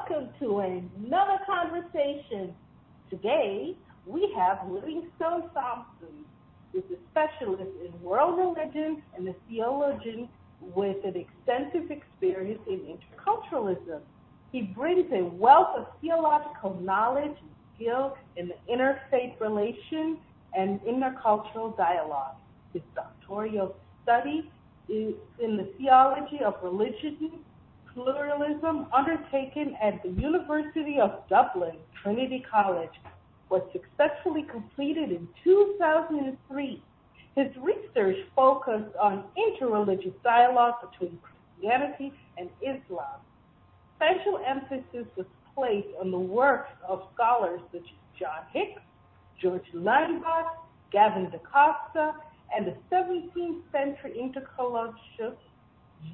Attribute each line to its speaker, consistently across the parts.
Speaker 1: welcome to another conversation. Today, we have Livingstone Thompson, who's a specialist in world religion and a theologian with an extensive experience in interculturalism. He brings a wealth of theological knowledge and skill in the interfaith relations and intercultural dialogue. His doctoral study is in the theology of religion pluralism, undertaken at the University of Dublin, Trinity College, was successfully completed in 2003. His research focused on interreligious dialogue between Christianity and Islam. Special emphasis was placed on the works of scholars such as John Hicks, George Leinbach, Gavin da Costa, and the 17th century interculturalist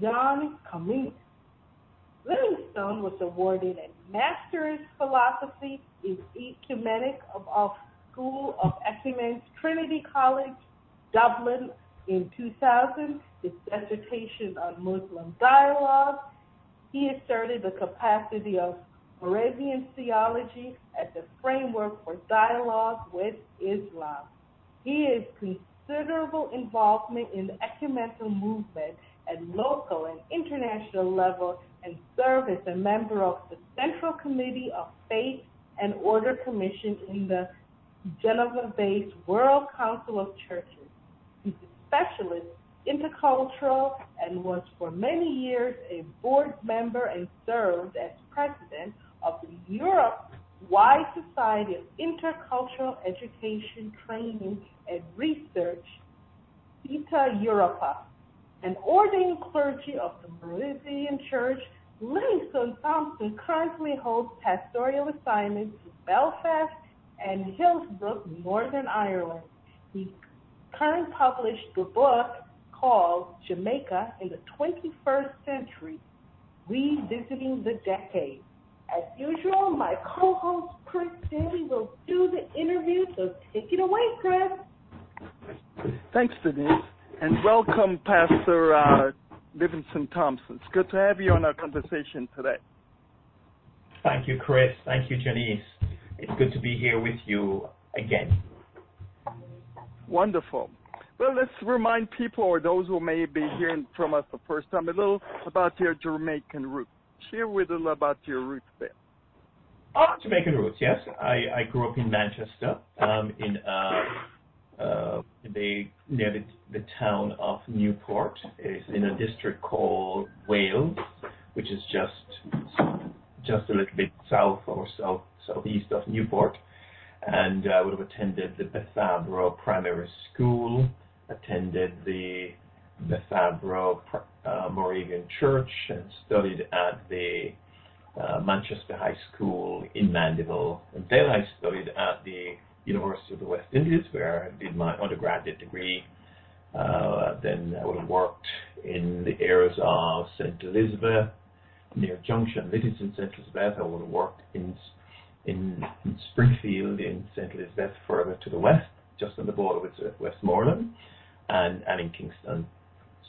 Speaker 1: John Cummings. Livingstone was awarded a Master's Philosophy in Ecumenics of School of Ecumenes, Trinity College, Dublin in 2000. His dissertation on Muslim dialogue. He asserted the capacity of Moravian theology as a framework for dialogue with Islam. He has considerable involvement in the ecumenical movement at local and international level and served as a member of the Central Committee of Faith and Order Commission in the Geneva-based World Council of Churches. He's a specialist intercultural and was for many years a board member and served as president of the Europe-wide Society of Intercultural Education, Training, and Research, CETA Europa. An ordained clergy of the Moravian Church, Livingstone Thompson currently holds pastoral assignments in Belfast and Hillsborough, Northern Ireland. He currently published a book called Jamaica in the 21st Century, Revisiting the Decade. As usual, my co-host Chris Daly will do the interview, so take it away, Chris.
Speaker 2: Thanks, Denise. And welcome, Pastor Livingstone Thompson. It's good to have you on our conversation today.
Speaker 3: Thank you, Chris. Thank you, Janice. It's good to be here with you again.
Speaker 2: Wonderful. Well, let's remind people, or those who may be hearing from us the first time, a little about your Jamaican roots. Share with us a little about your roots there.
Speaker 3: Jamaican roots, yes. I grew up in Manchester, near the town of Newport. It's in a district called Wales, which is just a little bit south or southeast of Newport. And I would have attended the Bethabra Primary School, attended the Bethabra Moravian Church, and studied at the Manchester High School in Mandeville. And then I studied at the University of the West Indies, where I did my undergraduate degree. Then I would have worked in the areas of St. Elizabeth, near Junction, Littleton, St. Elizabeth. I would have worked in Springfield, in St. Elizabeth, further to the west, just on the border with Westmoreland, and in Kingston.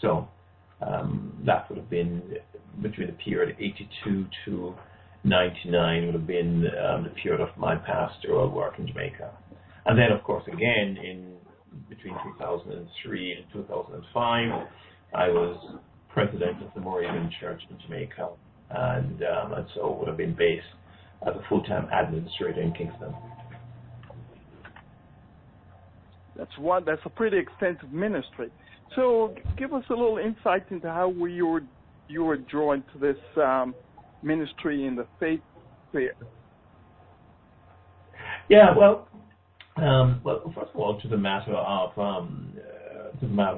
Speaker 3: So that would have been between the period 82 to 99 would have been the period of my pastoral work in Jamaica. And then, of course, again, in between 2003 and 2005, I was president of the Moravian Church in Jamaica, and so would have been based as a full-time administrator in Kingston.
Speaker 2: That's a pretty extensive ministry. So give us a little insight into how you were drawn to this ministry in the faith sphere.
Speaker 3: Yeah, well, first of all, to the matter of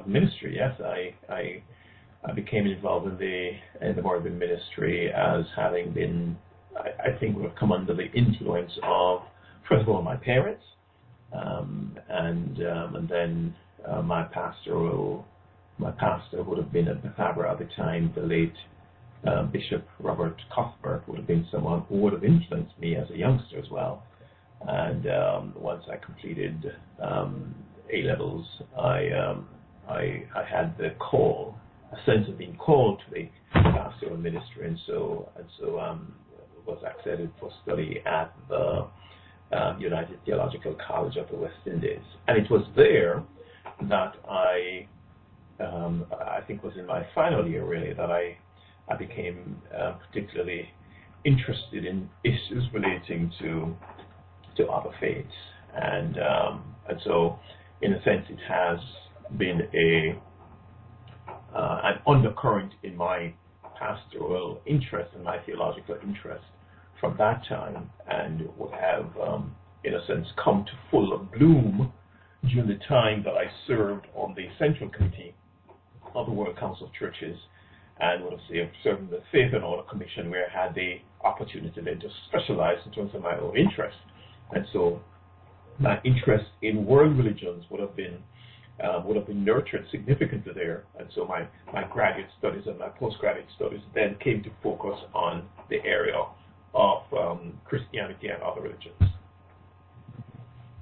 Speaker 3: ministry, yes, I became involved in the Moravian ministry as having been, I think, would have come under the influence of, first of all, my parents, and then my pastor would have been at Bethabra at the time. The late Bishop Robert Cuthbert would have been someone who would have influenced me as a youngster as well. And once I completed A-levels, I had the call, a sense of being called to the pastoral ministry, and so was accepted for study at the United Theological College of the West Indies. And it was there that I think was in my final year really, that I became particularly interested in issues relating to other faiths. And so in a sense it has been an undercurrent in my pastoral interest and my theological interest from that time, and would have, in a sense, come to full bloom during the time that I served on the Central Committee of the World Council of Churches, and would have served in the Faith and Order Commission, where I had the opportunity then to specialize in terms of my own interest. And so my interest in world religions would have been nurtured significantly there. And so my graduate studies and my postgraduate studies then came to focus on the area of Christianity and other religions.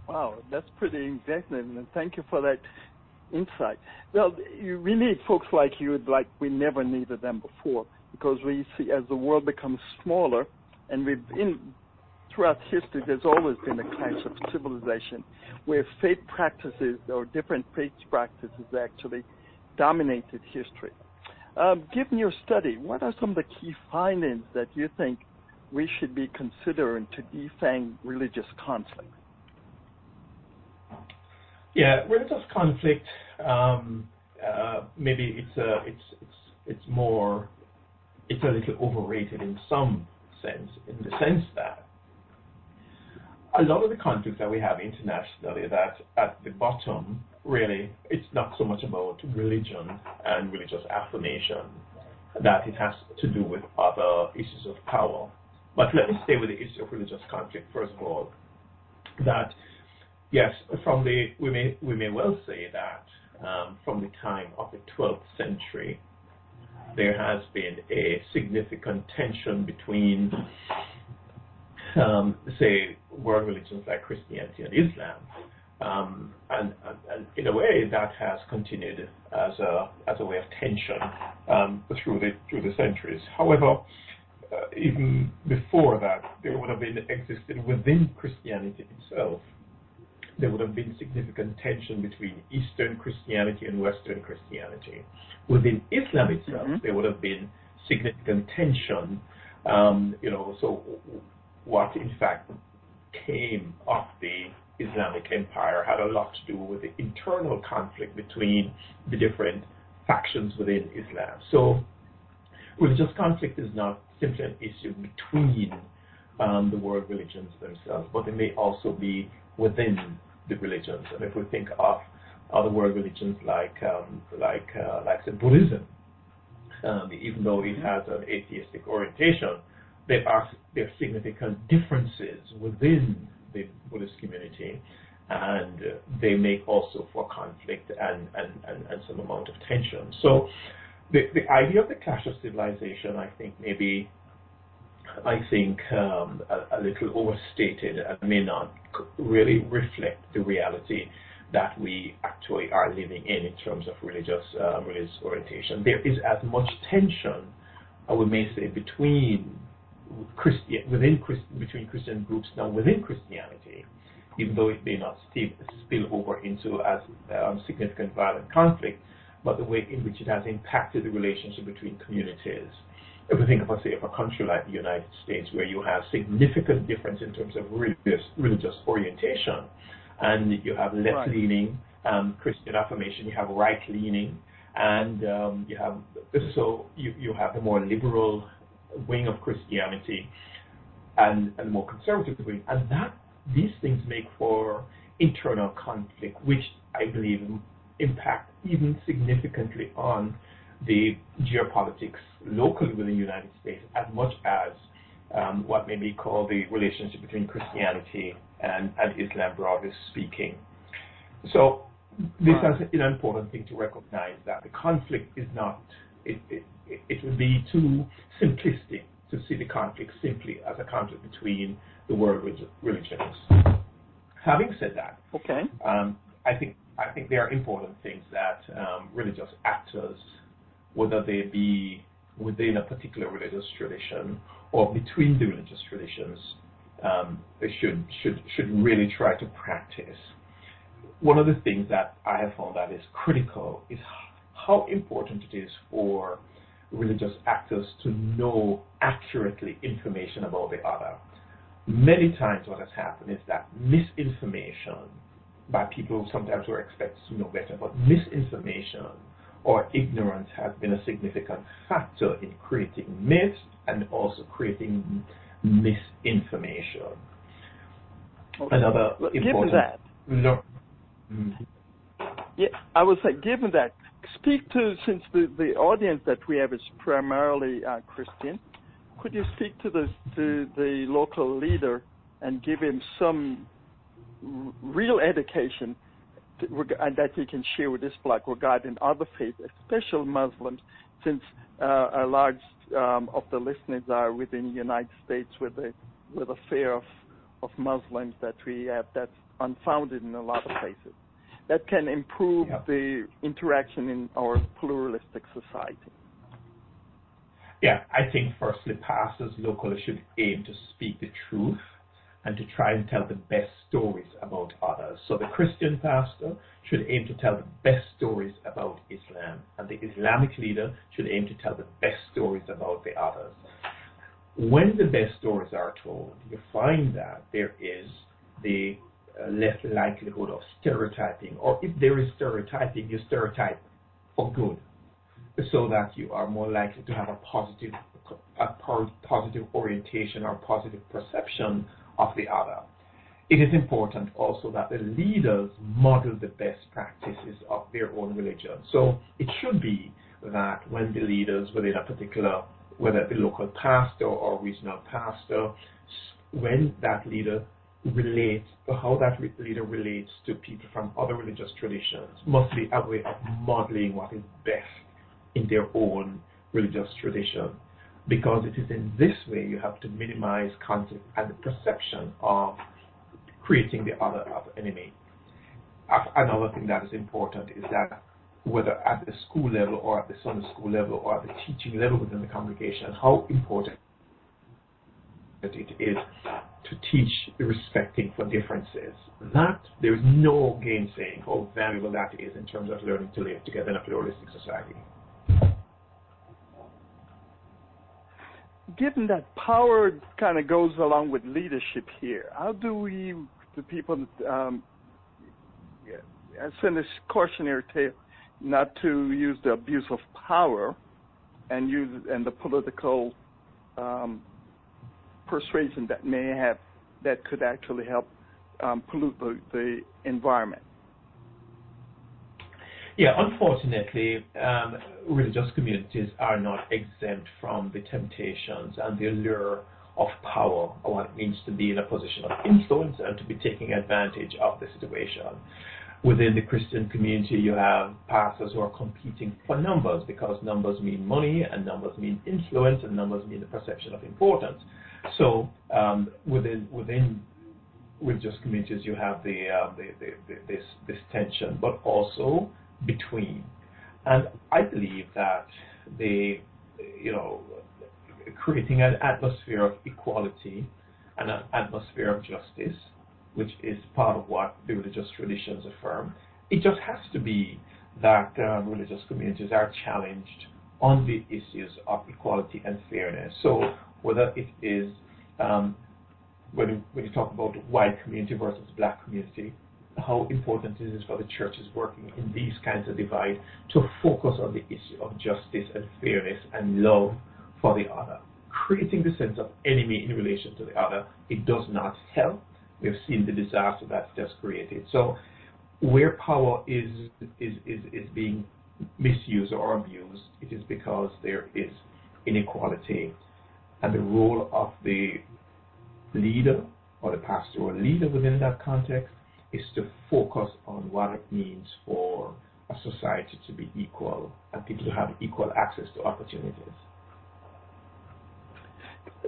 Speaker 2: Wow, that's pretty inventive, and thank you for that insight. Well, we need folks like you, like we never needed them before, because we see as the world becomes smaller, and throughout history, there's always been a clash of civilization where faith practices or different faith practices actually dominated history. Given your study, what are some of the key findings that you think we should be considering to defang religious conflict?
Speaker 3: Yeah, religious conflict. Maybe it's a little overrated in some sense, in the sense that a lot of the conflicts that we have internationally, that at the bottom, really, it's not so much about religion and religious affirmation, that it has to do with other issues of power. But let me stay with the issue of religious conflict first of all. That yes, we may well say that from the time of the 12th century, there has been a significant tension between, say, world religions like Christianity and Islam, and in a way that has continued as a way of tension through the centuries. However, even before that, there would have been existed within Christianity itself. There would have been significant tension between Eastern Christianity and Western Christianity. Within Islam itself, there would have been significant tension. So what in fact came of the Islamic Empire had a lot to do with the internal conflict between the different factions within Islam. So religious conflict is not simply an issue between the world religions themselves, but it may also be within the religions. And if we think of other world religions like say Buddhism, even though it has an atheistic orientation, there are significant differences within the Buddhist community, and they make also for conflict and some amount of tension. So the idea of the clash of civilization, I think, maybe a little overstated and may not really reflect the reality that we actually are living in terms of religious orientation. There is as much tension, we may say, between Christian groups now within Christianity, even though it may not spill over into as significant violent conflict, but the way in which it has impacted the relationship between communities. If we think of, say, of a country like the United States, where you have significant difference in terms of religious orientation, and you have left-leaning Christian affirmation, you have right-leaning, and you have the more liberal wing of Christianity and the more conservative wing, and these things make for internal conflict, which I believe impact even significantly on the geopolitics locally within the United States, as much as what may be called the relationship between Christianity and Islam, broadly speaking. So this is an important thing to recognize, that the conflict is not, it would be too simplistic to see the conflict simply as a conflict between the world religions. Having said that, I think there are important things that religious actors, whether they be within a particular religious tradition or between the religious traditions they should really try to practice. One of the things that I have found that is critical is how important it is for religious actors to know accurately information about the other. Many times what has happened is that misinformation by people sometimes who are expected to know better, but misinformation or ignorance has been a significant factor in creating myths and also creating misinformation.
Speaker 2: Okay.
Speaker 3: Another
Speaker 2: given
Speaker 3: important...
Speaker 2: that, yeah, I would say, given that, speak to, since the audience that we have is primarily Christian, could you speak to the local leader and give him some real education that he can share with this block regarding other faiths, especially Muslims, since a large of the listeners are within the United States with a fear of Muslims that we have that's unfounded in a lot of places. That can improve the interaction in our pluralistic society.
Speaker 3: Yeah, I think firstly pastors locally should aim to speak the truth and to try and tell the best stories about others. So the Christian pastor should aim to tell the best stories about Islam, and the Islamic leader should aim to tell the best stories about the others. When the best stories are told, you find that there is the less likelihood of stereotyping, or if there is stereotyping, you stereotype for good, so that you are more likely to have a positive orientation or positive perception of the other. It is important also that the leaders model the best practices of their own religion. So it should be that when the leaders within a particular, whether the local pastor or regional pastor, when that leader relates, or how that leader relates to people from other religious traditions, must be a way of modeling what is best in their own religious tradition. Because it is in this way you have to minimize conflict and the perception of creating the other as enemy. Another thing that is important is that whether at the school level or at the Sunday school level or at the teaching level within the congregation, how important it is to teach the respecting for differences. That there is no gainsaying how valuable that is in terms of learning to live together in a pluralistic society.
Speaker 2: Given that power kind of goes along with leadership here, how do people send this cautionary tale not to use the abuse of power and the political persuasion that could actually help pollute the environment?
Speaker 3: Yeah, unfortunately, religious communities are not exempt from the temptations and the allure of power, or what it means to be in a position of influence and to be taking advantage of the situation. Within the Christian community, you have pastors who are competing for numbers, because numbers mean money, and numbers mean influence, and numbers mean the perception of importance. So within religious communities, you have this tension, but also between. And I believe that creating an atmosphere of equality and an atmosphere of justice, which is part of what the religious traditions affirm, it just has to be that religious communities are challenged on the issues of equality and fairness. So whether it is when you talk about white community versus black community, how important it is for the churches working in these kinds of divide to focus on the issue of justice and fairness and love for the other. Creating the sense of enemy in relation to the other, it does not help. We've seen the disaster that's just created. So where power is being misused or abused, it is because there is inequality. And the role of the leader or the pastoral leader within that context is to focus on what it means for a society to be equal and people to have equal access to opportunities.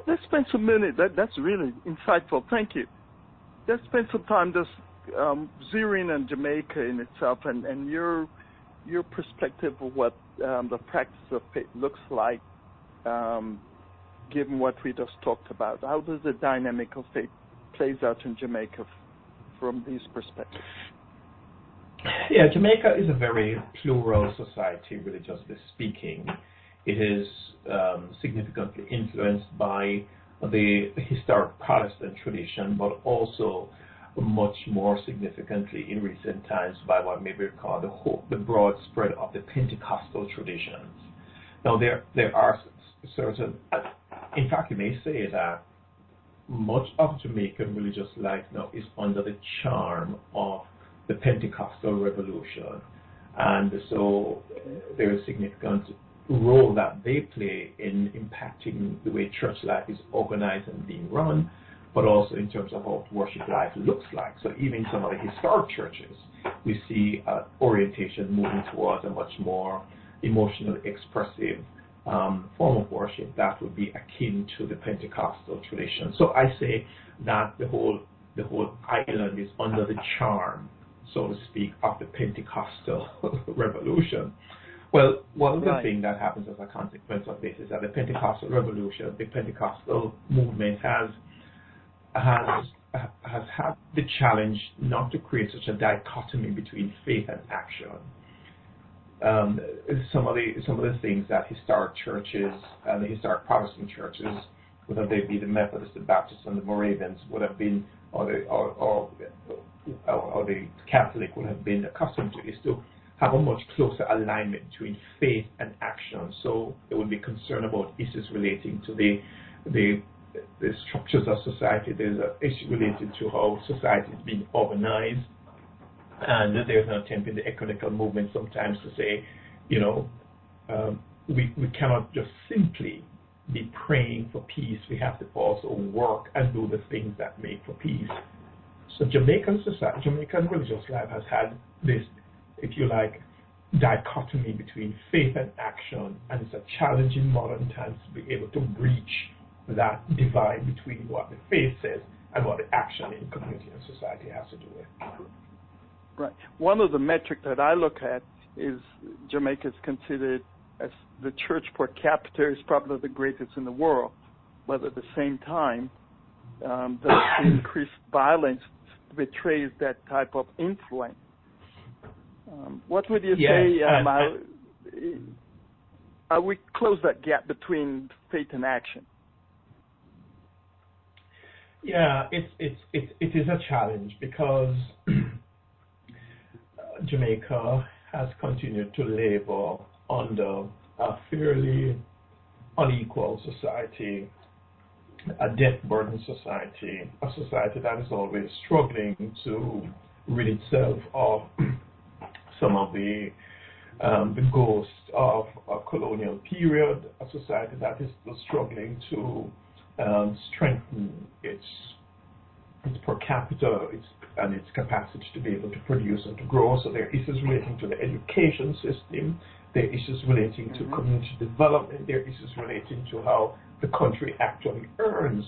Speaker 2: Let's spend some minutes. That's really insightful. Thank you. Let's spend some time just zeroing on Jamaica in itself and your perspective of what the practice of faith looks like given what we just talked about? How does the dynamic of faith plays out in Jamaica from these perspectives?
Speaker 3: Yeah, Jamaica is a very plural society, religiously speaking. It is significantly influenced by the historic Protestant tradition, but also much more significantly in recent times by what may be called the broad spread of the Pentecostal traditions. Now, there are certain, in fact, you may say that much of Jamaican religious life now is under the charm of the Pentecostal revolution, and so there is significant role that they play in impacting the way church life is organized and being run, but also in terms of what worship life looks like. So even in some of the historic churches, we see orientation moving towards a much more emotionally expressive form of worship that would be akin to the Pentecostal tradition. So I say that the whole island is under the charm, so to speak, of the Pentecostal revolution. Well, one of the things that happens as a consequence of this is that the Pentecostal revolution, the Pentecostal movement has had the challenge not to create such a dichotomy between faith and action. Some of the things that historic churches and the historic Protestant churches, whether they be the Methodists, the Baptists, and the Moravians, would have been, or the Catholic would have been accustomed to, is to have a much closer alignment between faith and action. So they would be concerned about issues relating to the structures of society. There's an issue related to how society is being organized. And there's an attempt in the ecumenical movement sometimes to say, we cannot just simply be praying for peace. We have to also work and do the things that make for peace. So Jamaican religious life has had this, if you like, dichotomy between faith and action, and it's a challenge in modern times to be able to breach that divide between what the faith says and what the action in community and society has to do with.
Speaker 2: Right. One of the metrics that I look at is Jamaica is considered as the church per capita is probably the greatest in the world, but at the same time, the increased violence betrays that type of influence. What would you say? How we close that gap between faith and action?
Speaker 3: Yeah, it is a challenge because Jamaica has continued to labor under a fairly unequal society, a debt-burdened society, a society that is always struggling to rid itself of some of the ghosts of a colonial period, a society that is still struggling to strengthen its per capita and its capacity to be able to produce and to grow. So there are issues relating to the education system, there are issues relating to community development, there are issues relating to how the country actually earns.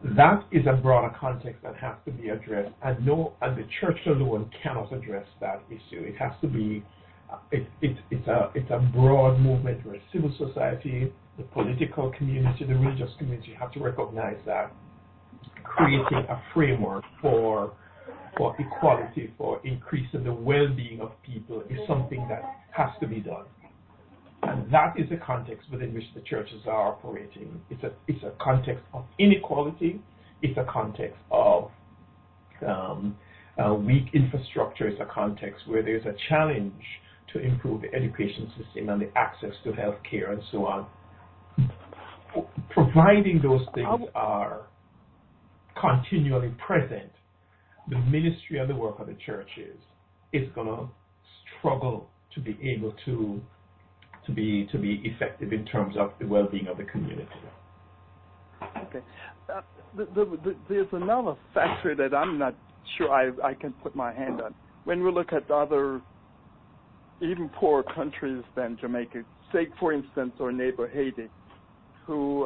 Speaker 3: That is a broader context that has to be addressed, and the church alone cannot address that issue. It has to be, it's a broad movement where civil society, the political community, the religious community have to recognize that creating a framework for equality, for increasing the well-being of people is something that has to be done. And that is the context within which the churches are operating. It's a context of inequality. It's a context of weak infrastructure. It's a context where there's a challenge to improve the education system and the access to health care and so on. Providing those things are continually present, the ministry and the work of the churches is going to struggle to be able to be effective in terms of the well-being of the community.
Speaker 2: Okay. There's another factor that I'm not sure I can put my hand on. When we look at other, even poorer countries than Jamaica, say, for instance, our neighbor Haiti, who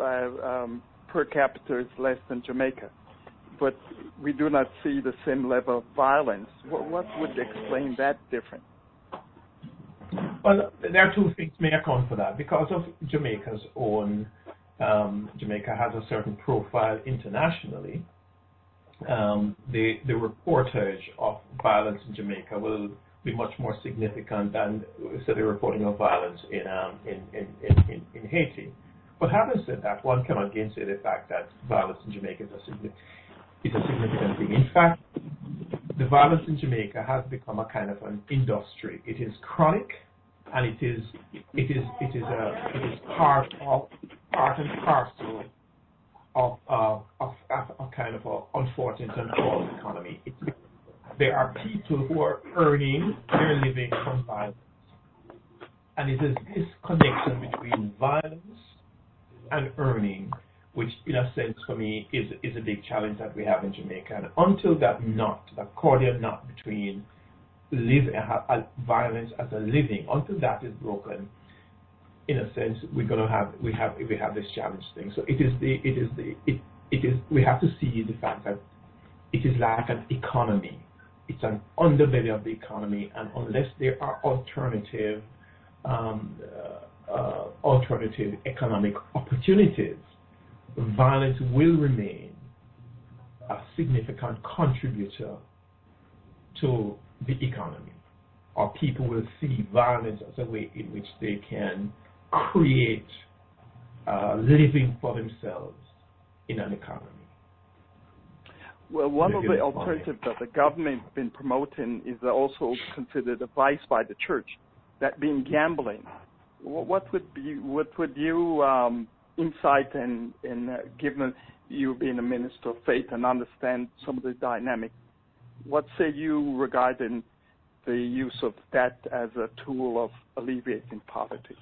Speaker 2: per capita is less than Jamaica, but we do not see the same level of violence. What would explain that difference?
Speaker 3: Well, there are two things may account for that. Because of Jamaica's own, Jamaica has a certain profile internationally. The reportage of violence in Jamaica will be much more significant than, say, the reporting of violence in Haiti. But having said that, one cannot gainsay the fact that violence in Jamaica is a significant thing. In fact, the violence in Jamaica has become a kind of an industry. It is chronic, and it is part and parcel of a kind of a unfortunate and false economy. There are people who are earning their living from violence, and it is this connection between violence and earning, which in a sense for me is a big challenge that we have in Jamaica. And until that cordial knot between violence as a living, until that is broken, in a sense we have this challenge thing. So we have to see the fact that it is like an economy. It's an underbelly of the economy, and unless there are alternative economic opportunities, violence will remain a significant contributor to the economy, or people will see violence as a way in which they can create living for themselves in an economy.
Speaker 2: Well, one of the alternatives that the government has been promoting is also considered a vice by the church, that being gambling. What would you insight and given you being a minister of faith and understand some of the dynamics, what say you regarding the use of that as a tool of alleviating poverty?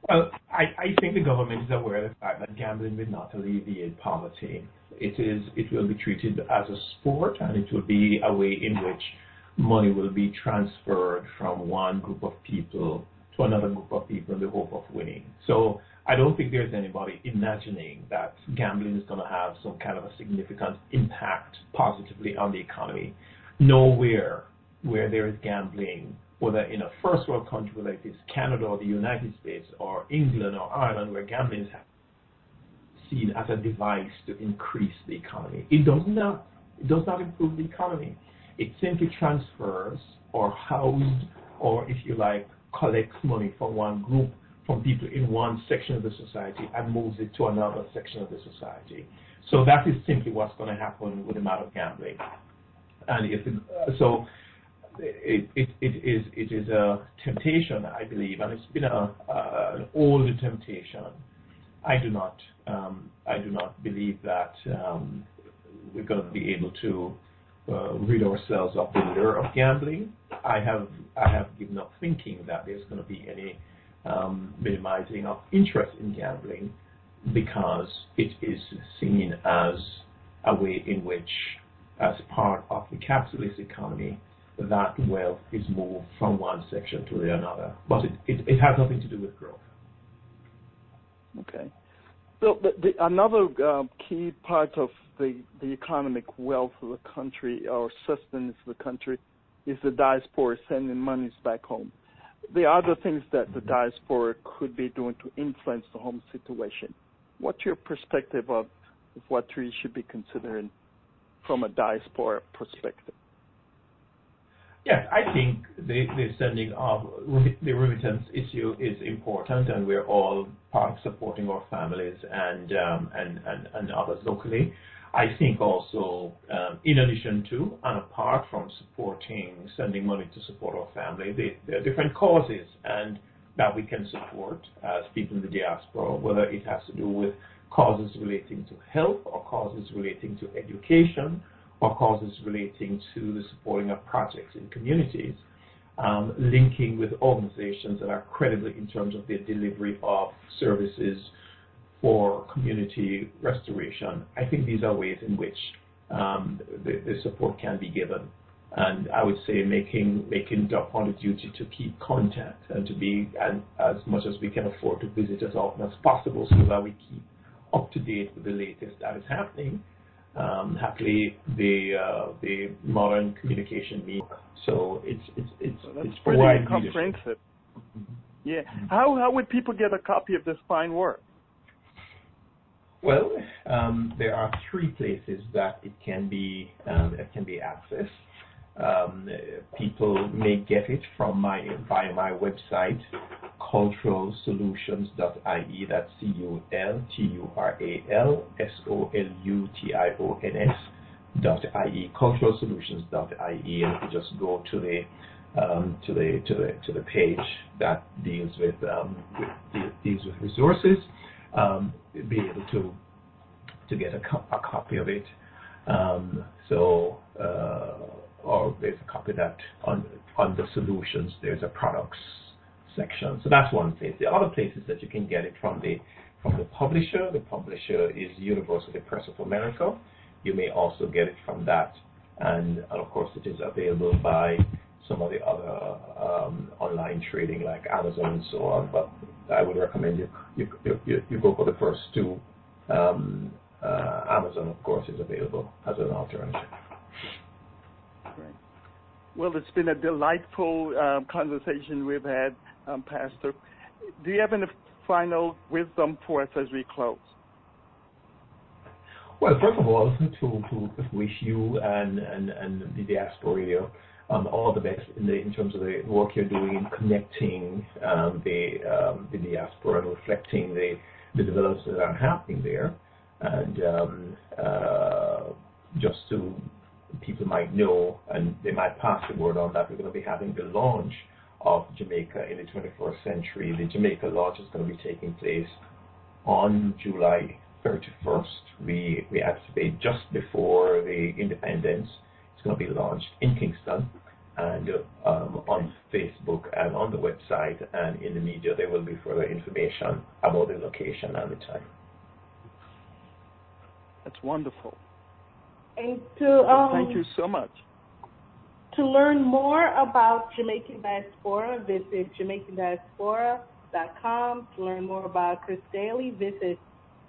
Speaker 3: Well, I think the government is aware of the fact that gambling will not alleviate poverty. It will be treated as a sport, and it will be a way in which money will be transferred from one group of people to another group of people in the hope of winning. So I don't think there's anybody imagining that gambling is going to have some kind of a significant impact positively on the economy. Nowhere where there is gambling, whether in a first world country, whether it is Canada or the United States or England or Ireland, where gambling is seen as a device to increase the economy. It does not improve the economy. It simply transfers or housed, or if you like, collects money from one group, from people in one section of the society, and moves it to another section of the society. So that is simply what's going to happen with the matter of gambling. And it is a temptation, I believe, and it's been an older temptation. I do not believe that we're going to be able to rid ourselves of the lure of gambling. I have given up thinking that there's going to be any minimizing of interest in gambling, because it is seen as a way in which, as part of the capitalist economy, that wealth is moved from one section to the another. But it has nothing to do with growth.
Speaker 2: Okay. So another key part of the economic wealth of the country, or sustenance of the country, is the diaspora sending monies back home. There are other things that the diaspora could be doing to influence the home situation. What's your perspective of what we should be considering from a diaspora perspective?
Speaker 3: Yes, I think the sending of the remittance issue is important, and we're all part of supporting our families and others locally. I think also, in addition to and apart from sending money to support our family, there are different causes and that we can support as people in the diaspora, whether it has to do with causes relating to health, or causes relating to education, or causes relating to the supporting of projects in communities, linking with organizations that are credible in terms of their delivery of services for community restoration. I think these are ways in which the support can be given. And I would say making it upon a duty to keep contact and to be, and as much as we can afford, to visit as often as possible, so that we keep up to date with the latest that is happening. happily the modern communication means. So it's
Speaker 2: pretty comprehensive. Yeah. How would people get a copy of this fine work?
Speaker 3: Well, there are 3 places that it can be accessed. People may get it from via my website, culturalsolutions.ie. That's culturalsolutions.ie, culturalsolutions.ie, and you just go to the page that deals with resources. Be able to get a copy of it. Or there's a copy that on the solutions there's a products section. So that's one place. The other place is that you can get it from the publisher. The publisher is University Press of America. You may also get it from that, and of course it is available by some of the other online trading like Amazon and so on. But I would recommend you go for the first 2. Amazon, of course, is available as an alternative.
Speaker 2: Great. Well, it's been a delightful conversation we've had, Pastor. Do you have any final wisdom for us as we close?
Speaker 3: Well, first of all, to wish you and the Diaspora Radio all the best in terms of the work you're doing in connecting the diaspora and reflecting the developments that are happening there. And just so people might know, and they might pass the word on, that we're going to be having the launch of Jamaica in the 21st century. The Jamaica launch is going to be taking place on July 31st. We anticipate just before the independence. It's going to be launched in Kingston, and on Facebook and on the website and in the media there will be further information about the location and the time.
Speaker 2: That's wonderful.
Speaker 1: And
Speaker 2: thank you so much.
Speaker 1: To learn more about Jamaican Diaspora, visit JamaicanDiaspora.com. To learn more about Chris Daly, visit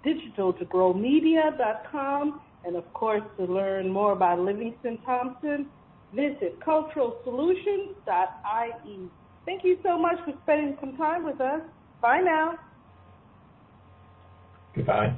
Speaker 1: digitaltogrowmedia.com. And of course, to learn more about Livingstone Thompson, visit culturalsolutions.ie. Thank you so much for spending some time with us. Bye now.
Speaker 3: Goodbye.